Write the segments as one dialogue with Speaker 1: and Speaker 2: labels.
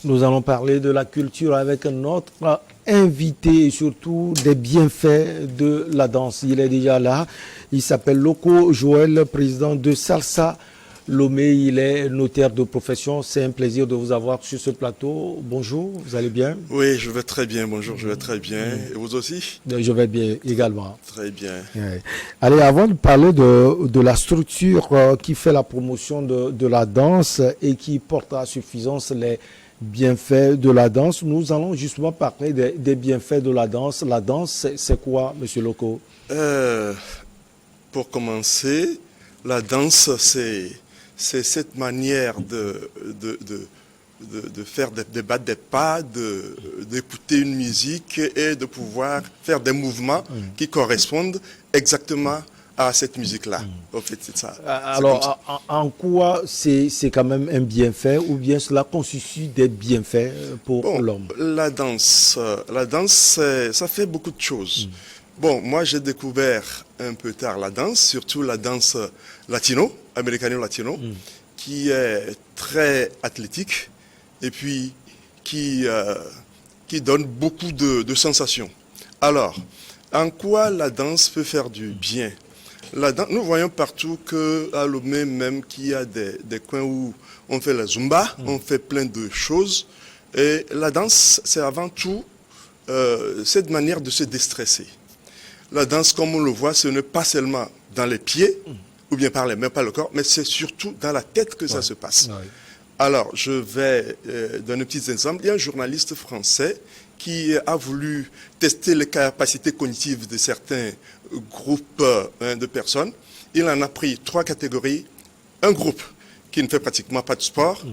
Speaker 1: Nous allons parler de la culture avec notre invité et surtout des bienfaits de la danse. Il est déjà là. Il s'appelle Loco Joël, président de Salsa Lomé. Il est notaire de profession. C'est un plaisir de vous avoir sur ce plateau. Bonjour, vous allez bien?
Speaker 2: Oui, je vais très bien. Bonjour, je vais très bien. Et vous aussi?
Speaker 1: Je vais bien également.
Speaker 2: Très bien.
Speaker 1: Ouais. Allez, avant de parler de la structure qui fait la promotion de la danse et qui porte à suffisance les bienfaits de la danse, nous allons justement parler des bienfaits de la danse. La danse, c'est quoi, Monsieur Loco?
Speaker 2: Pour commencer, la danse, c'est cette manière de faire de battre des pas, d'écouter une musique et de pouvoir faire des mouvements qui correspondent exactement à cette musique-là. En fait, c'est ça.
Speaker 1: Alors, en quoi c'est quand même un bienfait ou bien cela constitue des bienfaits pour l'homme?
Speaker 2: La danse, ça fait beaucoup de choses. Bon, moi j'ai découvert un peu tard la danse, surtout la danse latino, américano-latino, qui est très athlétique et puis qui donne beaucoup de sensations. Alors, en quoi la danse peut faire du bien? Nous voyons partout qu'à Lomé même qu'il y a des coins où on fait la zumba, on fait plein de choses. Et la danse, c'est avant tout cette manière de se déstresser. La danse, comme on le voit, ce n'est pas seulement dans les pieds, ou bien par les mains, par le corps, mais c'est surtout dans la tête que ça se passe. Ouais. Alors, je vais donner un petit exemple. Il y a un journaliste français qui a voulu tester les capacités cognitives de certains groupes de personnes. Il en a pris 3 catégories. Un groupe qui ne fait pratiquement pas de sport,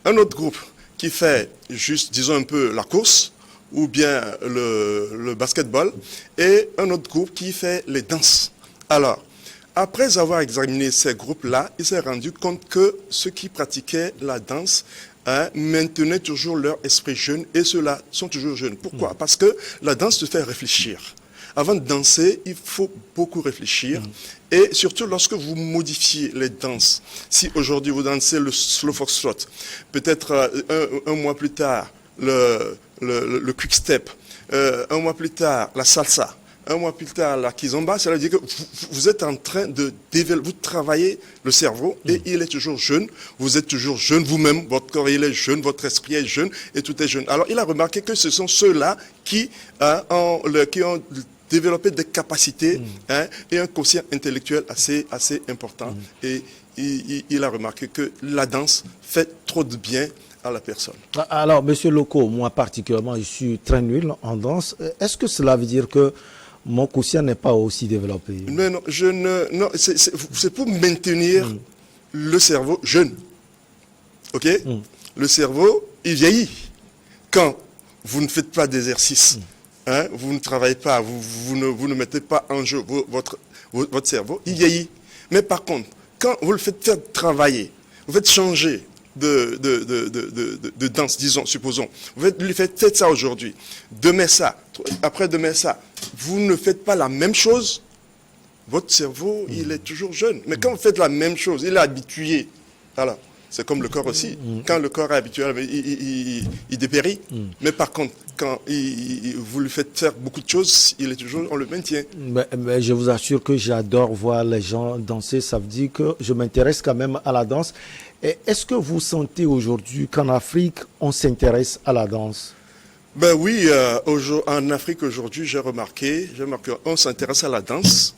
Speaker 2: un autre groupe qui fait juste, disons un peu, la course, ou bien le basketball, et un autre groupe qui fait les danses. Alors, après avoir examiné ces groupes-là, il s'est rendu compte que ceux qui pratiquaient la danse maintenaient toujours leur esprit jeune, et ceux-là sont toujours jeunes. Pourquoi? Parce que la danse te fait réfléchir. Avant de danser, il faut beaucoup réfléchir. Et surtout lorsque vous modifiez les danses. Si aujourd'hui vous dansez le slow foxtrot, peut-être un mois plus tard, le quick step, un mois plus tard, la salsa, un mois plus tard, la kizomba, ça veut dire que vous êtes en train de développer, vous travaillez le cerveau et il est toujours jeune, vous êtes toujours jeune vous-même, votre corps il est jeune, votre esprit est jeune et tout est jeune. Alors il a remarqué que ce sont ceux-là qui ont développé des capacités et un quotient intellectuel assez important. Et il a remarqué que la danse fait trop de bien à la personne.
Speaker 1: Alors, Monsieur Loco, moi particulièrement, je suis très nul en danse. Est-ce que cela veut dire que mon quotient n'est pas aussi développé?
Speaker 2: Mais non, c'est pour maintenir le cerveau jeune. Ok? Le cerveau, il vieillit. Quand vous ne faites pas d'exercice, vous ne travaillez pas, vous ne mettez pas en jeu votre cerveau, il vieillit. Mais par contre, quand vous le faites faire travailler, vous faites changer de danse, disons, supposons. Vous lui faites ça aujourd'hui, demain ça, après-demain ça. Vous ne faites pas la même chose, votre cerveau, il est toujours jeune. Mais quand vous faites la même chose, il est habitué. Alors, c'est comme le corps aussi. Quand le corps est habitué, il dépérit. Mais par contre, quand vous lui faites faire beaucoup de choses, on le maintient.
Speaker 1: Mais je vous assure que j'adore voir les gens danser. Ça veut dire que je m'intéresse quand même à la danse. Est-ce que vous sentez aujourd'hui qu'en Afrique, on s'intéresse à la danse?
Speaker 2: Ben oui, en Afrique aujourd'hui, j'ai remarqué qu'on s'intéresse à la danse,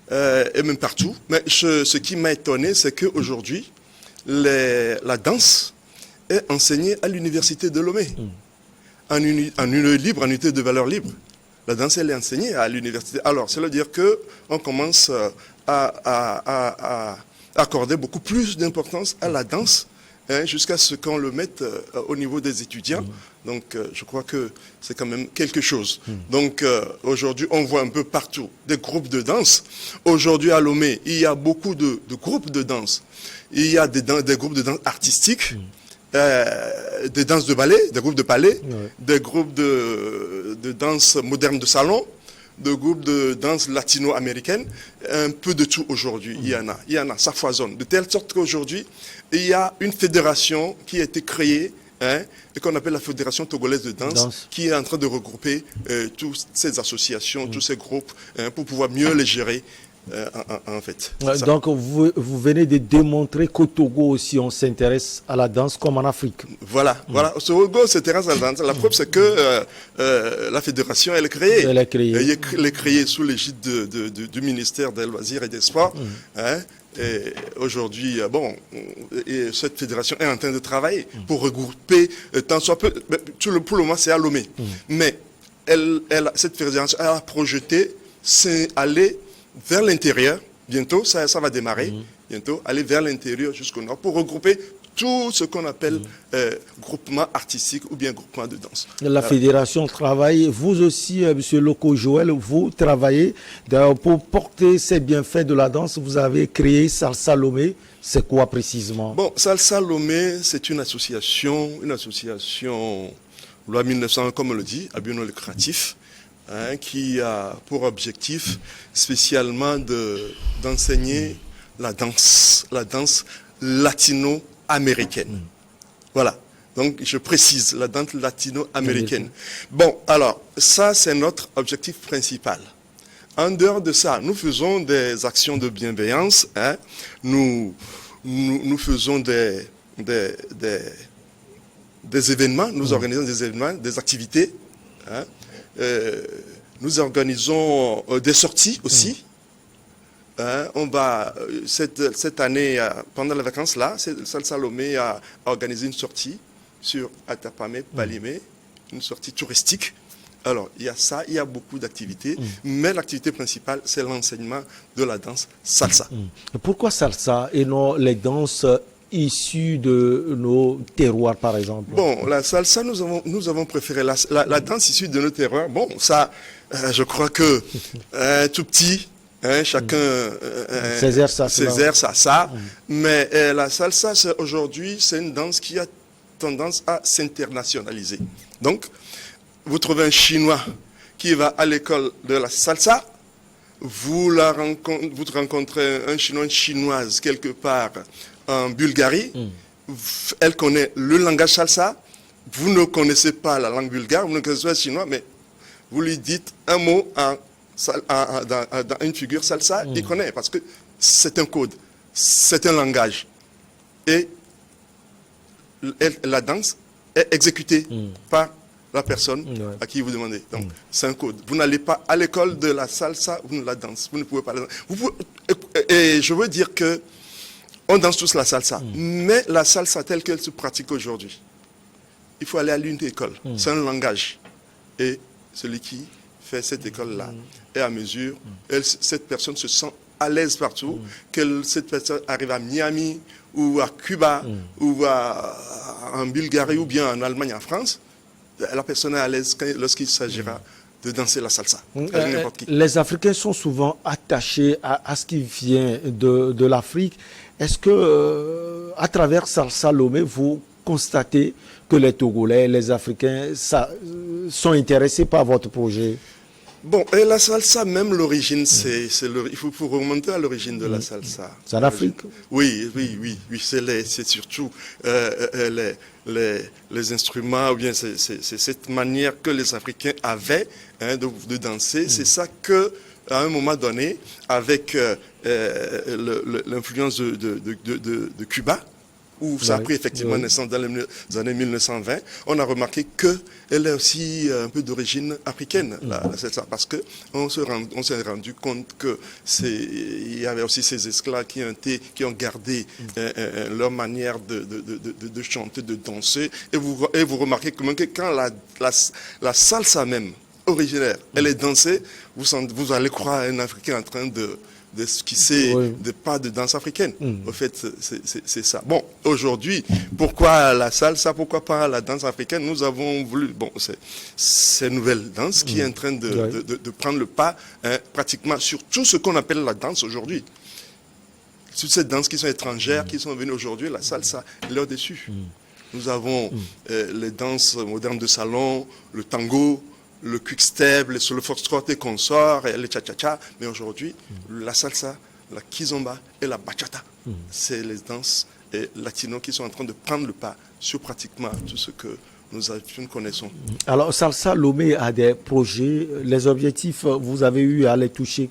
Speaker 2: et même partout. Mais ce qui m'a étonné, c'est qu'aujourd'hui, la danse est enseignée à l'université de Lomé, en unité de valeur libre. La danse, elle est enseignée à l'université. Alors, ça veut dire qu'on commence à accorder beaucoup plus d'importance à la danse jusqu'à ce qu'on le mette au niveau des étudiants. Donc, je crois que c'est quand même quelque chose. Donc, aujourd'hui, on voit un peu partout des groupes de danse. Aujourd'hui, à Lomé, il y a beaucoup de groupes de danse. Il y a des groupes de danse artistiques, des danses de ballet, des groupes de ballet, des groupes de danse moderne de salon, de groupes de danse latino-américaine, un peu de tout aujourd'hui. Il y en a, ça foisonne. De telle sorte qu'aujourd'hui, il y a une fédération qui a été créée hein, et qu'on appelle la Fédération togolaise de danse, qui est en train de regrouper toutes ces associations, tous ces groupes, hein, pour pouvoir mieux les gérer. En fait.
Speaker 1: Donc vous venez de démontrer qu'au Togo aussi on s'intéresse à la danse comme en Afrique.
Speaker 2: Voilà, voilà. Au Togo s'intéresse à la danse. La preuve c'est que la fédération elle est créée. Elle est créée sous l'égide du ministère des Loisirs et des Sports. Hein, et aujourd'hui, bon, et cette fédération est en train de travailler pour regrouper tant soit peu. Pour le moment c'est à Lomé. Mais cette fédération a projeté, c'est aller vers l'intérieur, bientôt, ça va démarrer, bientôt, aller vers l'intérieur jusqu'au nord pour regrouper tout ce qu'on appelle groupement artistique ou bien groupement de danse.
Speaker 1: La fédération travaille, vous aussi, monsieur Loko Joël, vous travaillez pour porter ces bienfaits de la danse. Vous avez créé Salsa Lomé, c'est quoi précisément?
Speaker 2: Bon, Salsa Lomé, c'est une association, loi 1901, comme on le dit, à but non lucratif. Hein, qui a pour objectif spécialement d'enseigner la danse latino-américaine. Voilà. Donc, je précise, la danse latino-américaine. Bon, alors, ça, c'est notre objectif principal. En dehors de ça, nous faisons des actions de bienveillance. Hein. Nous faisons des événements, nous organisons des événements, des activités. Hein. Nous organisons des sorties aussi. On va, cette année, pendant les vacances là, Salsa Lomé a organisé une sortie sur Atapamé, Palimé, une sortie touristique. Alors, il y a ça, il y a beaucoup d'activités, mais l'activité principale, c'est l'enseignement de la danse salsa.
Speaker 1: Pourquoi salsa et non les danses issus de nos terroirs, par exemple?
Speaker 2: Bon, la salsa, nous avons préféré la danse issue de nos terroirs. Bon, ça, je crois que tout petit, hein, chacun
Speaker 1: ses airs,
Speaker 2: ça. Mais la salsa, aujourd'hui, c'est une danse qui a tendance à s'internationaliser. Donc, vous trouvez un Chinois qui va à l'école de la salsa, vous rencontrez un Chinois, une Chinoise quelque part en Bulgarie, elle connaît le langage salsa, vous ne connaissez pas la langue bulgare, vous ne connaissez pas le chinois, mais vous lui dites un mot dans une figure salsa, il connaît, parce que c'est un code, c'est un langage. Et la danse est exécutée par la personne à qui vous demandez. Donc, c'est un code. Vous n'allez pas à l'école de la salsa, vous ne la dansez, vous ne pouvez pas la danser. Et je veux dire que on danse tous la salsa, mais la salsa telle qu'elle se pratique aujourd'hui, il faut aller à l'une école. C'est un langage. Et celui qui fait cette école-là est à mesure, cette personne se sent à l'aise partout, que cette personne arrive à Miami, ou à Cuba, ou en Bulgarie, ou bien en Allemagne, en France, la personne est à l'aise lorsqu'il s'agira de danser la salsa.
Speaker 1: Les Africains sont souvent attachés à ce qui vient de l'Afrique. Est-ce que, à travers Salsa Lomé, vous constatez que les Togolais, les Africains sont intéressés par votre projet?
Speaker 2: Bon, et la salsa, même l'origine, il faut remonter à l'origine de la salsa.
Speaker 1: C'est en Afrique?
Speaker 2: Oui, c'est surtout les instruments, ou bien c'est cette manière que les Africains avaient de danser. C'est ça que, à un moment donné, avec l'influence de Cuba, où ça a pris effectivement naissance dans les années 1920, on a remarqué qu'elle est aussi un peu d'origine africaine, parce qu'on s'est rendu compte qu'il y avait aussi ces esclaves qui ont gardé leur manière de chanter, de danser, et vous remarquez que quand la salsa même, originaire, elle est dansée, vous allez croire un Africain en train d'esquisser des pas de danse africaine. Au fait, c'est ça. Bon, aujourd'hui, pourquoi la salsa, pourquoi pas la danse africaine? Nous avons voulu, bon, c'est une nouvelle danse qui est en train de prendre le pas pratiquement sur tout ce qu'on appelle la danse aujourd'hui. Toutes ces danses qui sont étrangères, qui sont venues aujourd'hui, la salsa, elle est au-dessus. Nous avons les danses modernes de salon, le tango, le quick-step, le foxtrot et consorts, et le cha-cha-cha. Mais aujourd'hui, la salsa, la kizomba et la bachata, c'est les danses et latino qui sont en train de prendre le pas sur pratiquement tout ce que nous connaissons.
Speaker 1: Alors, Salsa Lomé a des projets. Les objectifs, vous avez eu à les toucher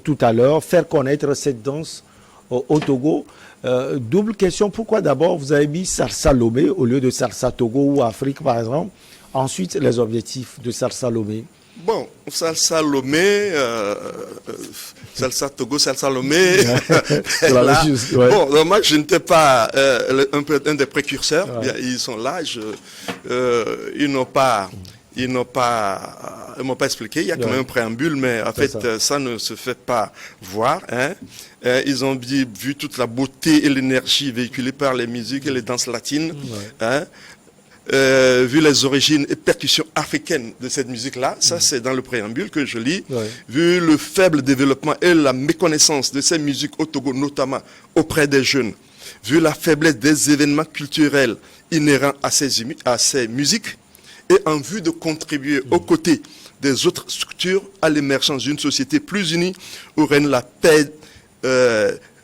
Speaker 1: tout à l'heure, faire connaître cette danse au Togo. Double question, pourquoi d'abord vous avez mis Salsa Lomé au lieu de Salsa Togo ou Afrique par exemple? Ensuite, les objectifs de Salsa Lomé.
Speaker 2: Bon, Salsa Lomé, Salsa Togo, Salsa Lomé. Là, ouais. Bon, moi je n'étais pas un des précurseurs. Ouais. Ils sont là, ils m'ont pas expliqué. Il y a quand même un préambule, mais en fait, ça ne se fait pas voir. Hein. Ils ont vu toute la beauté et l'énergie véhiculée par les musiques et les danses latines. Ouais. Hein. Vu les origines et percussions africaines de cette musique-là, ça c'est dans le préambule que je lis, vu le faible développement et la méconnaissance de ces musiques au Togo, notamment auprès des jeunes, vu la faiblesse des événements culturels inhérents à ces musiques, et en vue de contribuer aux côtés des autres structures à l'émergence d'une société plus unie où règne la paix,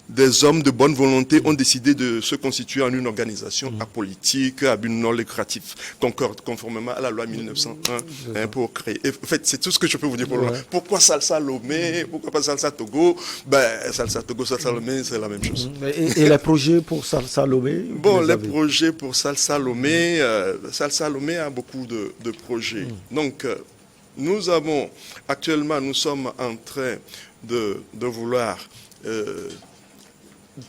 Speaker 2: des hommes de bonne volonté ont décidé de se constituer en une organisation apolitique, à but non lucratif, conformément à la loi 1901 pour créer. Et, en fait, c'est tout ce que je peux vous dire pour le moment. Pourquoi Salsa Lomé? Pourquoi pas Salsa Togo? Salsa Togo, Salsa Lomé, c'est la même chose.
Speaker 1: Et les projets pour Salsa Lomé?
Speaker 2: Bon, les projets pour Salsa Lomé, Salsa Lomé a beaucoup de projets. Donc, nous sommes en train de vouloir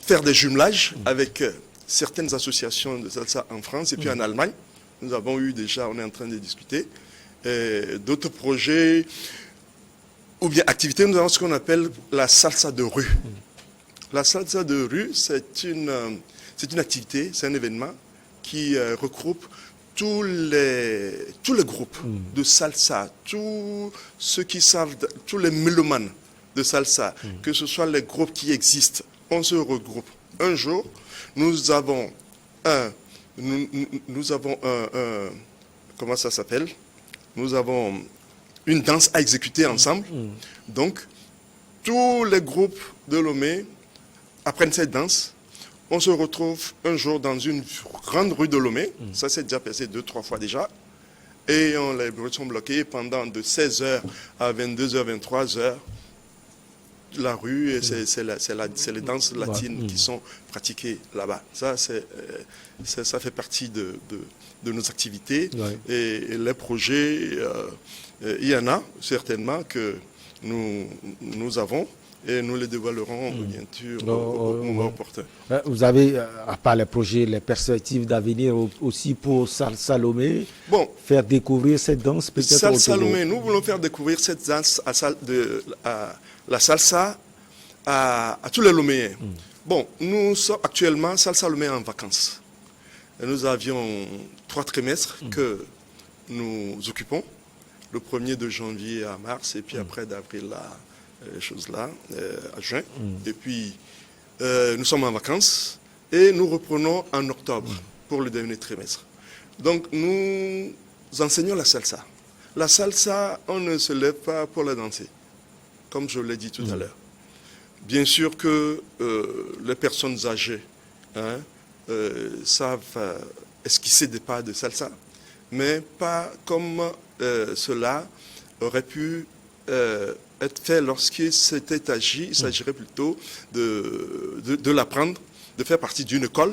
Speaker 2: faire des jumelages avec certaines associations de salsa en France et puis en Allemagne. Nous avons on est en train de discuter. D'autres projets ou bien activités, nous avons ce qu'on appelle la salsa de rue. La salsa de rue, c'est une activité, c'est un événement qui regroupe tous les groupes de salsa, tous ceux qui savent, tous les mélomanes de salsa, que ce soit les groupes qui existent. On se regroupe. Un jour, nous avons comment ça s'appelle? Nous avons une danse à exécuter ensemble. Donc, tous les groupes de Lomé apprennent cette danse. On se retrouve un jour dans une grande rue de Lomé. Ça s'est déjà passé 2-3 fois déjà. Et les rues sont bloquées pendant de 16h à 22h, 23h. La rue, et c'est les danses latines qui sont pratiquées là-bas. Ça fait partie de nos activités. Et les projets, il y en a certainement que nous avons et nous les dévoilerons bien sûr au moment opportun.
Speaker 1: Vous avez, à part les projets, les perspectives d'avenir aussi pour Salsa Lomé, faire découvrir cette danse peut-être
Speaker 2: Salsa Lomé, nous voulons faire découvrir cette danse la salsa à tous les Loméens. Bon, nous sommes actuellement Salsa Lomé en vacances. Et nous avions 3 trimestres que nous occupons. Le 1er de janvier à mars, et puis après d'avril à juin. Et puis, nous sommes en vacances et nous reprenons en octobre pour le dernier trimestre. Donc, nous enseignons la salsa. La salsa, on ne se lève pas pour la danser, comme je l'ai dit tout à l'heure. Bien sûr que les personnes âgées savent esquisser des pas de salsa, mais pas comme cela aurait pu être fait lorsqu'il s'était agi. Il s'agirait plutôt de l'apprendre, de faire partie d'une école,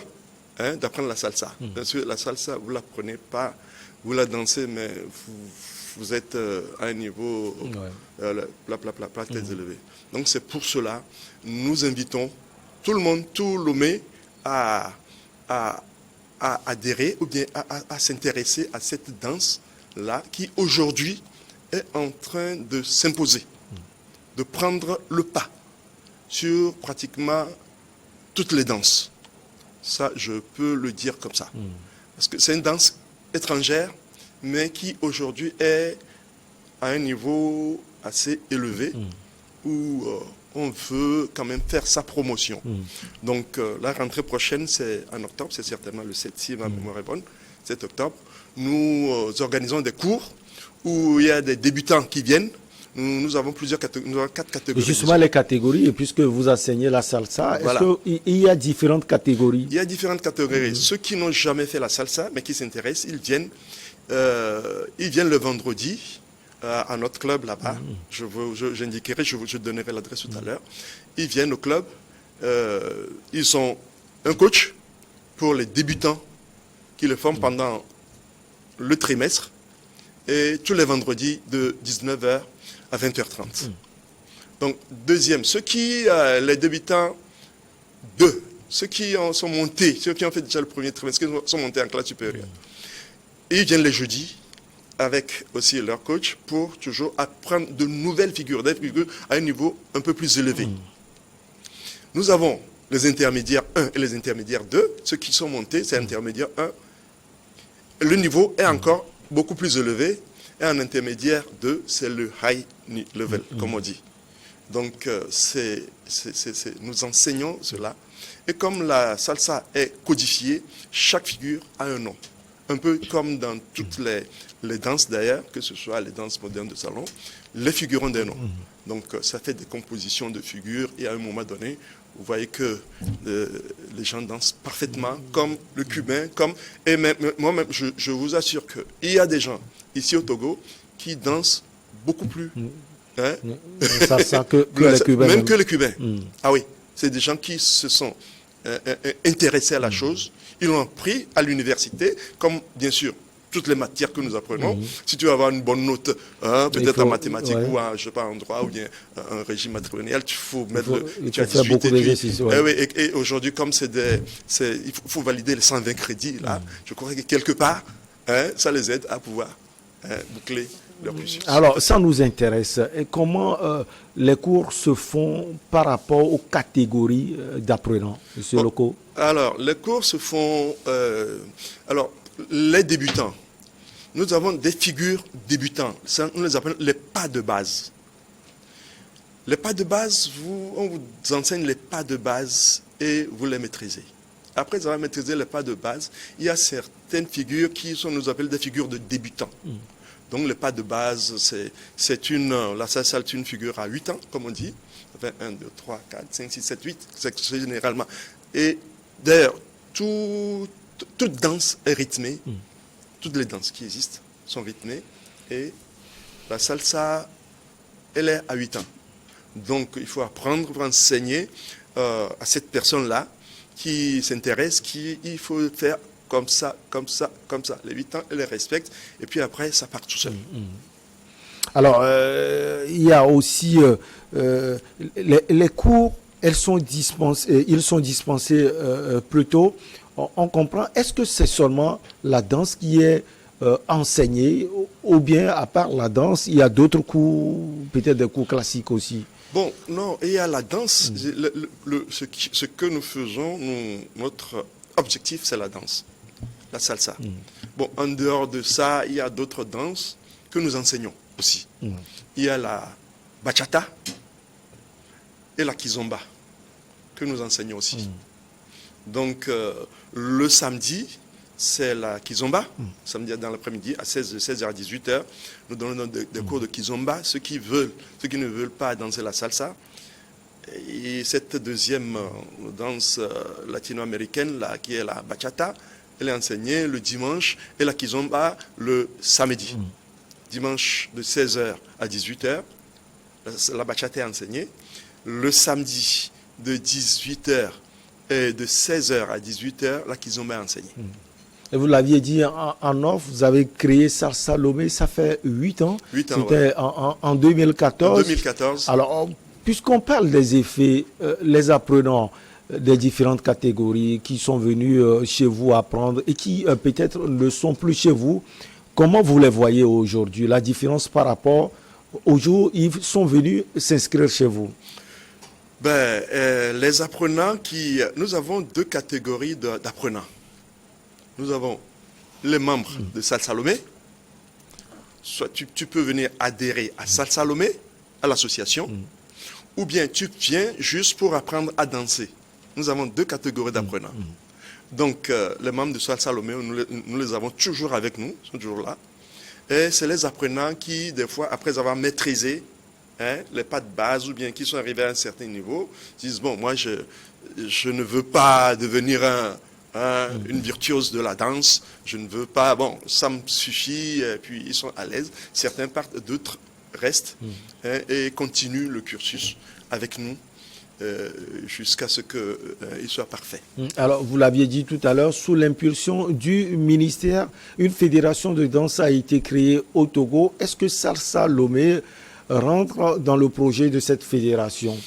Speaker 2: d'apprendre la salsa. Bien sûr, la salsa, vous ne l'apprenez pas, vous la dansez, mais vous êtes à un niveau très élevé. Donc c'est pour cela, nous invitons tout le monde, tout Lomé, à adhérer ou bien à s'intéresser à cette danse-là qui aujourd'hui est en train de s'imposer, de prendre le pas sur pratiquement toutes les danses. Ça, je peux le dire comme ça. Parce que c'est une danse étrangère, mais qui aujourd'hui est à un niveau assez élevé, où on veut quand même faire sa promotion. Donc la rentrée prochaine, c'est en octobre, c'est certainement le 7, si ma mémoire est bonne, 7 octobre. Nous organisons des cours où il y a des débutants qui viennent nous avons plusieurs catégories, nous avons 4 catégories.
Speaker 1: Justement, les catégories, et puisque vous enseignez la salsa,
Speaker 2: Voilà.
Speaker 1: est-ce qu'il y a différentes catégories?
Speaker 2: Il y a différentes catégories. Ceux qui n'ont jamais fait la salsa, mais qui s'intéressent, ils viennent le vendredi à notre club là-bas. J'indiquerai, je donnerai l'adresse tout à l'heure. Ils viennent au club. Ils ont un coach pour les débutants qui le forment pendant le trimestre et tous les vendredis de 19h à 20h30. Donc, deuxième, les débutants 2, ceux qui sont montés, ceux qui ont fait déjà le premier trimestre, qui sont montés en classe supérieure. Et ils viennent les jeudis avec aussi leur coach pour toujours apprendre de nouvelles figures, des figures à un niveau un peu plus élevé. Nous avons les intermédiaires 1 et les intermédiaires 2. Ceux qui sont montés, c'est intermédiaire 1. Le niveau est encore beaucoup plus élevé. Et en intermédiaire 2, c'est le high level, comme on dit. Donc, nous enseignons cela. Et comme la salsa est codifiée, chaque figure a un nom. Un peu comme dans toutes les danses d'ailleurs, que ce soit les danses modernes de salon, les figures ont des noms. Donc, ça fait des compositions de figures et à un moment donné, vous voyez que les gens dansent parfaitement, comme le cubain, et moi-même, je vous assure qu'il y a des gens ici au Togo qui dansent beaucoup plus. Hein?
Speaker 1: Ça que les Cubains.
Speaker 2: Même que les Cubains. Ah oui, c'est des gens qui se sont intéressés à la chose. Ils l'ont appris à l'université, comme bien sûr toutes les matières que nous apprenons. Si tu veux avoir une bonne note, peut-être en mathématiques ou en droit ou bien un régime matrimonial, il faut faire beaucoup d'exercices. Et aujourd'hui, comme il faut valider les 120 crédits, là, je crois que quelque part, ça les aide à pouvoir boucler leur cursus.
Speaker 1: Alors, ça nous intéresse. Et comment les cours se font par rapport aux catégories d'apprenants, M. Loko?
Speaker 2: Alors, les cours se font... les débutants. Nous avons des figures débutants. Nous les appelons les pas de base. Les pas de base, on vous enseigne les pas de base et vous les maîtrisez. Après avoir maîtrisé les pas de base, il y a certaines figures qui sont, nous appelle des figures de débutants. Donc les pas de base, la salsa est une figure à 8 ans, comme on dit. Ça fait 1, 2, 3, 4, 5, 6, 7, 8, c'est généralement. Et d'ailleurs, toute danse est rythmée. Toutes les danses qui existent sont rythmées. Et la salsa, elle est à 8 ans. Donc il faut apprendre pour enseigner à cette personne-là qui s'intéresse, il faut faire comme ça, comme ça, comme ça. Les 8 ans, elle les respecte. Et puis après, ça part tout seul.
Speaker 1: Alors, il y a aussi les cours, ils sont dispensés plutôt. On comprend, est-ce que c'est seulement la danse qui est enseignée ou bien à part la danse, il y a d'autres cours, peut-être des cours classiques aussi?
Speaker 2: Bon, non, il y a la danse. Ce que nous faisons, notre objectif, c'est la danse, la salsa. Bon, en dehors de ça, il y a d'autres danses que nous enseignons aussi. Il y a la bachata et la kizomba que nous enseignons aussi. Donc, le samedi, c'est la kizomba. Samedi dans l'après-midi, à 16h à 18h, nous donnons des cours de kizomba. Ceux qui ne veulent pas danser la salsa. Et cette deuxième danse latino-américaine, là, qui est la bachata, elle est enseignée le dimanche et la kizomba le samedi. Dimanche de 16h à 18h, la bachata est enseignée. Le samedi de 18h et de 16h à 18h, la kizomba est enseignée.
Speaker 1: Et vous l'aviez dit en off, vous avez créé Salsa Lomé, ça fait 8 ans.
Speaker 2: 8 ans,
Speaker 1: c'était en 2014.
Speaker 2: En 2014.
Speaker 1: Alors, puisqu'on parle des effets, les apprenants des différentes catégories qui sont venus chez vous apprendre et qui peut-être ne sont plus chez vous, comment vous les voyez aujourd'hui? La différence par rapport aux jours où ils sont venus s'inscrire chez vous?
Speaker 2: Les apprenants nous avons 2 catégories d'apprenants. Nous avons les membres de Salsa Lomé. Soit tu peux venir adhérer à Salsa Lomé, à l'association, ou bien tu viens juste pour apprendre à danser. Nous avons 2 catégories d'apprenants. Donc, les membres de Salsa Lomé, nous les avons toujours avec nous, ils sont toujours là. Et c'est les apprenants qui, des fois, après avoir maîtrisé les pas de base ou bien qui sont arrivés à un certain niveau, disent, bon, moi, je ne veux pas devenir une virtuose de la danse, je ne veux pas, bon, ça me suffit, et puis ils sont à l'aise. Certains partent, d'autres restent et continuent le cursus avec nous jusqu'à ce qu'il soit parfait.
Speaker 1: Alors, vous l'aviez dit tout à l'heure, sous l'impulsion du ministère, une fédération de danse a été créée au Togo. Est-ce que Salsa Lomé rentre dans le projet de cette fédération?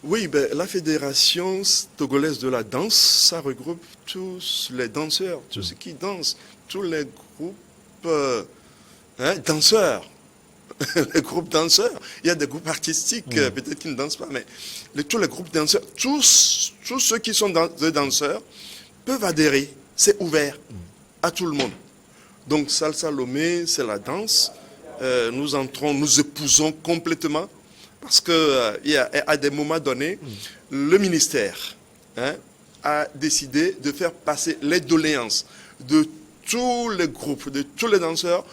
Speaker 2: Oui, ben, la fédération togolaise de la danse, ça regroupe tous les danseurs, tous ceux qui dansent, tous les groupes danseurs. Les groupes danseurs, il y a des groupes artistiques, peut-être qui ne dansent pas, mais tous les groupes danseurs, tous ceux qui sont des danseurs peuvent adhérer. C'est ouvert à tout le monde. Donc Salsa Lomé, c'est la danse. Nous épousons complètement parce que à des moments donnés, le ministère a décidé de faire passer les doléances de tous les groupes, de tous les danseurs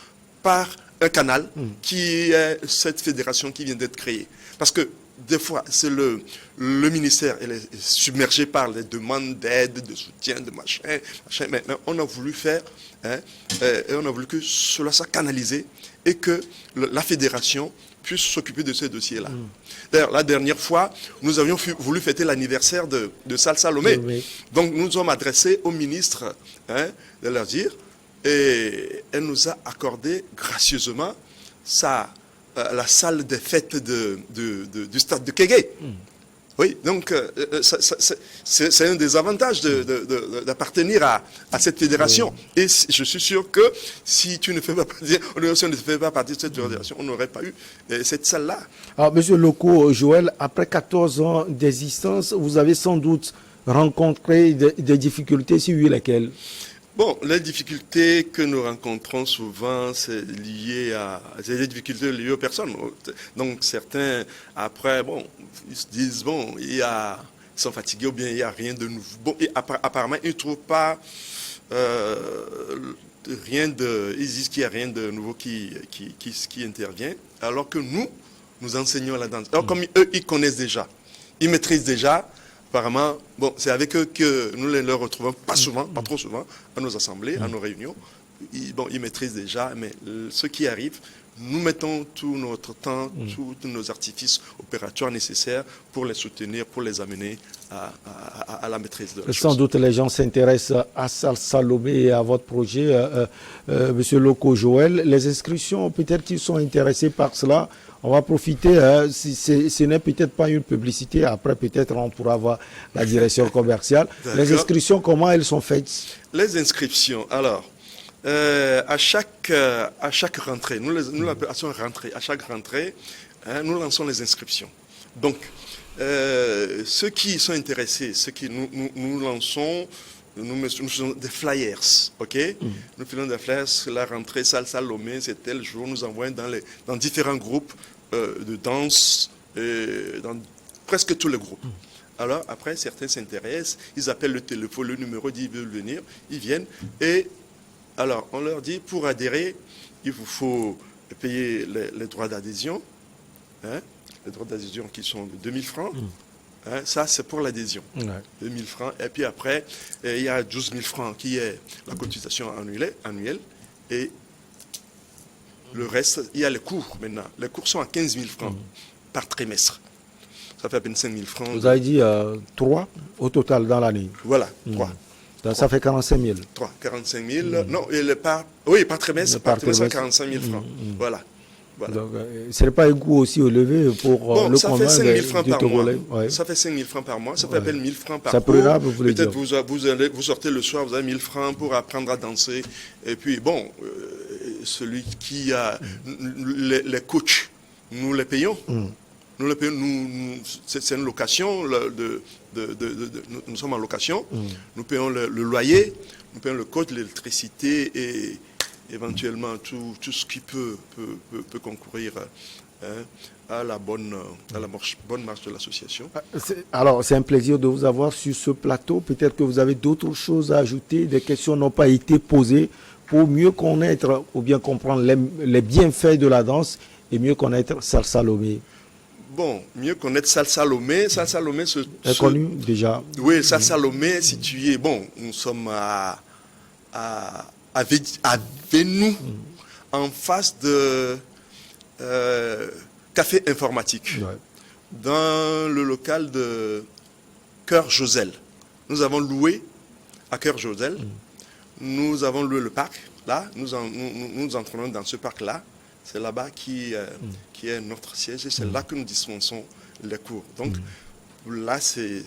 Speaker 2: par un canal qui est cette fédération qui vient d'être créée. Parce que des fois, c'est le ministère il est submergé par les demandes d'aide, de soutien, de machin. Maintenant, on a voulu faire, et on a voulu que cela soit canalisé et que la fédération puisse s'occuper de ces dossiers-là. D'ailleurs, la dernière fois, nous avions voulu fêter l'anniversaire de Salsa Lomé. Oui. Donc, nous sommes adressés au ministre de leur dire, et elle nous a accordé gracieusement la salle des fêtes du stade de Kégué. Oui, donc c'est un des avantages d'appartenir à cette fédération. Oui. Et je suis sûr que si tu ne fais pas partie, si on ne fait pas partie de cette fédération, on n'aurait pas eu cette salle-là.
Speaker 1: Alors, Monsieur Loko Joël, après 14 ans d'existence, vous avez sans doute rencontré des difficultés, si oui, lesquelles?
Speaker 2: Bon, les difficultés que nous rencontrons souvent, c'est des difficultés liées aux personnes. Donc certains, après, bon, ils se disent, bon, ils sont fatigués ou bien il n'y a rien de nouveau. Bon, et apparemment, ils ne trouvent pas ils disent qu'il n'y a rien de nouveau qui intervient, alors que nous enseignons la danse. Alors comme eux, ils connaissent déjà, ils maîtrisent déjà. Apparemment, bon, c'est avec eux que nous les retrouvons pas souvent, pas trop souvent, à nos assemblées, à nos réunions. Ils maîtrisent déjà, mais ce qui arrive, nous mettons tout notre temps, tous nos artifices opératoires nécessaires pour les soutenir, pour les amener à la maîtrise de la chose.
Speaker 1: Sans doute les gens s'intéressent à Salsa Lomé et à votre projet, Monsieur Loko Joël. Les inscriptions, peut-être qu'ils sont intéressés par cela. On va profiter, ce n'est peut-être pas une publicité, après peut-être on pourra voir la direction commerciale. Les inscriptions, comment elles sont faites? Les
Speaker 2: inscriptions, alors, à chaque rentrée, nous l'appelons rentrée, à chaque rentrée, nous lançons les inscriptions. Donc, ceux qui sont intéressés, nous lançons, nous faisons des flyers, ok? Nous faisons des flyers, la rentrée Salsa Lomé, c'est tel jour, nous envoyons dans différents groupes de danse, dans presque tous les groupes. Alors après, certains s'intéressent, ils appellent le téléphone, le numéro, ils veulent venir, ils viennent, et alors on leur dit, pour adhérer, il vous faut payer les droits d'adhésion, les droits d'adhésion qui sont de 2000 francs. Ça, c'est pour l'adhésion. 2000 francs. Et puis après, il y a 12 000 francs qui est la cotisation annuelle. Et le reste, il y a les cours maintenant. Les cours sont à 15 000 francs par trimestre. Ça fait à peine 5 000 francs.
Speaker 1: Vous avez dit 3 au total dans l'année.
Speaker 2: Voilà, 3.
Speaker 1: Donc ça fait 45 000.
Speaker 2: 3, 45 000. Non, par trimestre, par trimestre, 45 000 francs. Voilà. Voilà. Donc,
Speaker 1: ce n'est pas un coût aussi élevé pour le
Speaker 2: ça fait 5 000 francs par mois.
Speaker 1: Ouais.
Speaker 2: Ça fait 5 000 francs par mois. Ça fait 1 000 francs par cours. Peut-être vous sortez le soir, vous avez 1 000 francs pour apprendre à danser. Et puis, bon, celui qui a les coachs, nous les payons. Nous les payons. C'est une location. Nous sommes en location. Nous payons le loyer. Nous payons le coach, l'électricité et éventuellement tout ce qui peut concourir à la bonne marche de l'association.
Speaker 1: Alors, c'est un plaisir de vous avoir sur ce plateau. Peut-être que vous avez d'autres choses à ajouter, des questions n'ont pas été posées pour mieux connaître ou bien comprendre les bienfaits de la danse et mieux connaître Salsa Lomé.
Speaker 2: bon, mieux connaître Salsa Lomé. Salsa Lomé
Speaker 1: Est connu déjà.
Speaker 2: Oui, Salsa Lomé est situé, bon, nous sommes à Vénou, en face de Café Informatique,
Speaker 1: Ouais.
Speaker 2: dans le local de Cœur Josel. Nous avons loué à Cœur Josel, nous avons loué le parc, là, nous entrons dans ce parc-là, c'est là-bas qui est notre siège et c'est là que nous dispensons les cours. Donc là, c'est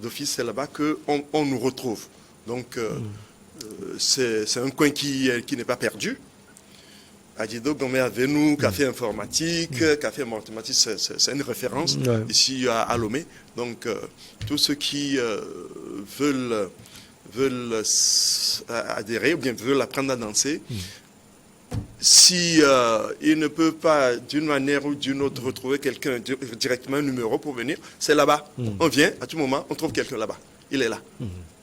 Speaker 2: d'office, c'est là-bas qu'on nous retrouve. Donc c'est un coin qui n'est pas perdu. Adido Gomé à Vénou, Café Informatique, Café Mathématique, c'est une référence ici à Lomé. Donc tous ceux qui veulent adhérer ou bien veulent apprendre à danser, si ils ne peuvent pas d'une manière ou d'une autre retrouver quelqu'un directement, un numéro pour venir, c'est là-bas. On vient, à tout moment, on trouve quelqu'un là-bas. Il est là.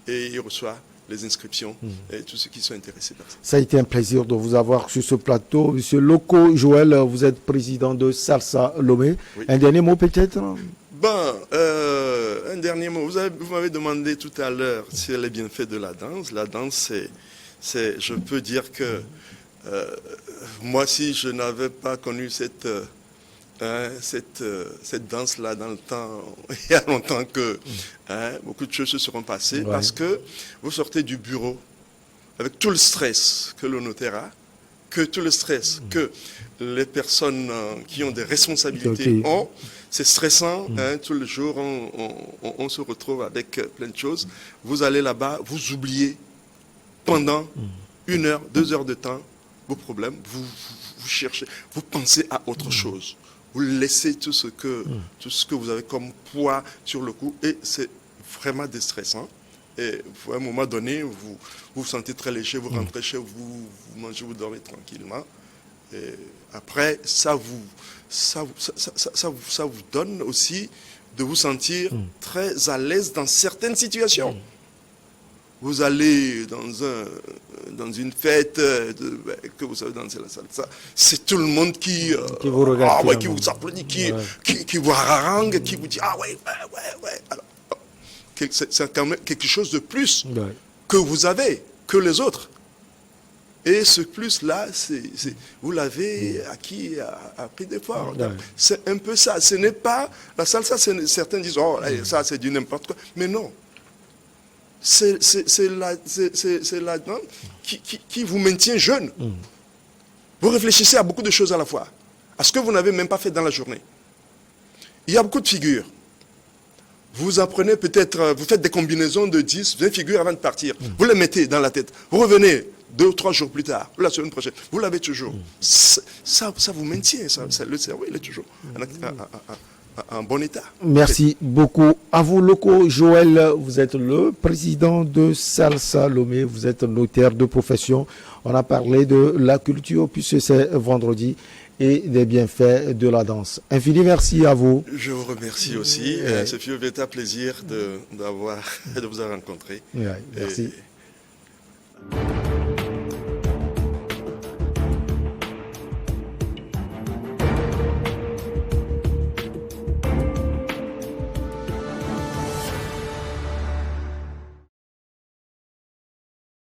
Speaker 2: Et il reçoit les inscriptions et tous ceux qui sont intéressés par ça.
Speaker 1: Ça a été un plaisir de vous avoir sur ce plateau. Monsieur Loko Joël, vous êtes président de Salsa Lomé. Oui. Un dernier mot peut-être?
Speaker 2: Bon, un dernier mot. Vous m'avez demandé tout à l'heure sur les bienfaits de la danse. La danse, je peux dire que moi, si je n'avais pas connu cette danse-là dans le temps, il y a longtemps que beaucoup de choses se seront passées, parce que vous sortez du bureau avec tout le stress que le notaire a, que les personnes qui ont des responsabilités ont. C'est stressant, tous les jours on se retrouve avec plein de choses. Vous allez là-bas, vous oubliez pendant 1 heure, 2 heures de temps vos problèmes, vous cherchez, vous pensez à autre chose. Vous laissez tout ce que vous avez comme poids sur le cou et c'est vraiment déstressant. Et à un moment donné, vous vous sentez très léger, vous rentrez chez vous, vous mangez, vous dormez tranquillement. Et après, ça vous donne aussi de vous sentir très à l'aise dans certaines situations. Vous allez dans une fête que vous savez danser la salsa, c'est tout le monde qui vous regarde, qui vous applaudit, qui vous harangue, qui vous dit ah ouais. Alors, c'est quand même quelque chose de plus que vous avez que les autres. Et ce plus-là, vous l'avez acquis à prix d'effort. C'est un peu ça. Ce n'est pas la salsa. Certains disent oh ça c'est du n'importe quoi, mais non. C'est la danse qui vous maintient jeune. Vous réfléchissez à beaucoup de choses à la fois, à ce que vous n'avez même pas fait dans la journée. Il y a beaucoup de figures. Vous apprenez peut-être, vous faites des combinaisons de 10, 20 figures avant de partir. Vous les mettez dans la tête. Vous revenez 2 ou 3 jours plus tard, ou la semaine prochaine. Vous l'avez toujours. Ça vous maintient. Le cerveau, il est toujours en bon état.
Speaker 1: Merci beaucoup. À vous, Loko Joël, vous êtes le président de Salsa Lomé, vous êtes notaire de profession. On a parlé de la culture, puisque c'est vendredi, et des bienfaits de la danse. Infini merci à vous.
Speaker 2: Je vous remercie aussi. Ce fut un plaisir de vous avoir rencontré.
Speaker 1: Merci.